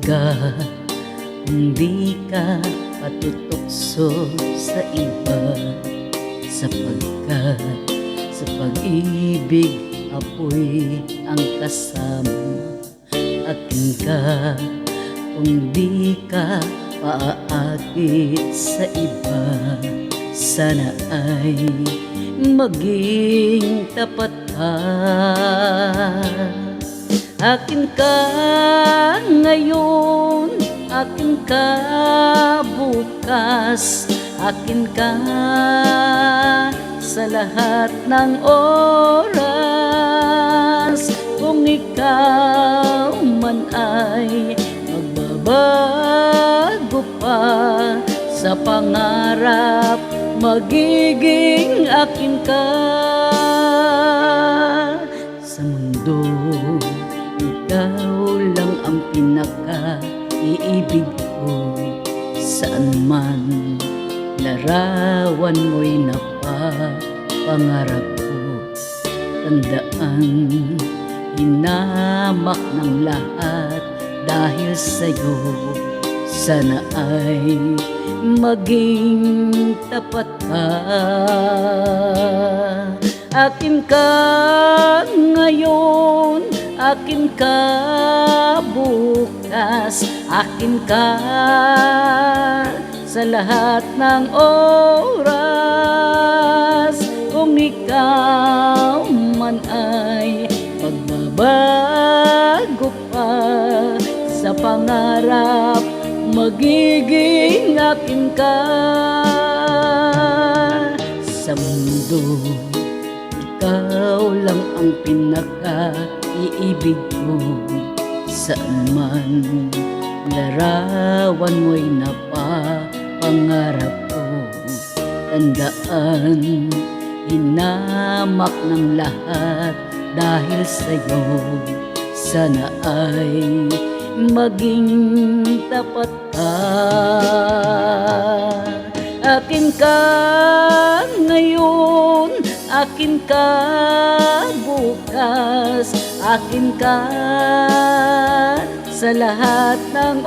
ka, hindi ka patutukso sa iba, sapagkat sa pag-ibig apoy ang kasama. Akin ka kung di ka paaakit sa iba, sana ay maging tapat ka. Akin ka ngayon, akin ka bukas, akin ka sa lahat ng oras. Kung ikaw man ay magbabago pa sa pangarap, magiging akin ka. Sa mundo, ikaw lang ang pinaka-iibig ko. Saan man larawan mo'y napapangarap ko. Tandaan, hinamak ng lahat dahil sa'yo. Sana ay maging tapat ka. Akin ka ngayon, akin ka bukas, akin ka sa lahat ng oras. Kung ikaw man ay magbabago pa sa pangarap, magiging akin ka. Sa mundo, ikaw lang ang pinaka-iibig ko. Saan man larawan mo'y napapangarap ko. Tandaan, hinamak ng lahat dahil sa'yo. Sana ay maging tapat ka. Akin ka ngayon, akin ka bukas, akin ka sa lahat ng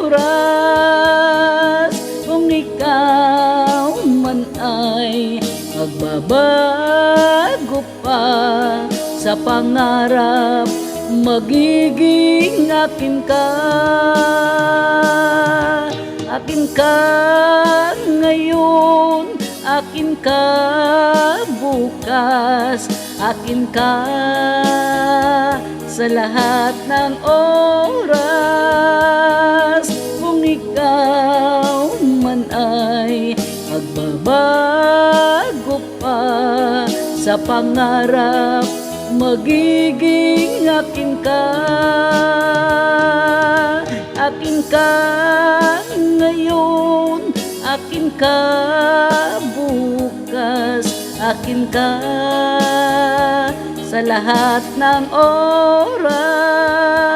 oras. Kung ikaw man ay magbabago pa sa pangarap, magiging akin ka. Akin ka ngayon, akin ka bukas, akin ka sa lahat ng oras. Kung ikaw man ay magbabago pa sa pangarap, magiging akin ka. Akin ka ngayon, akin ka bukas, akin ka sa lahat ng oras.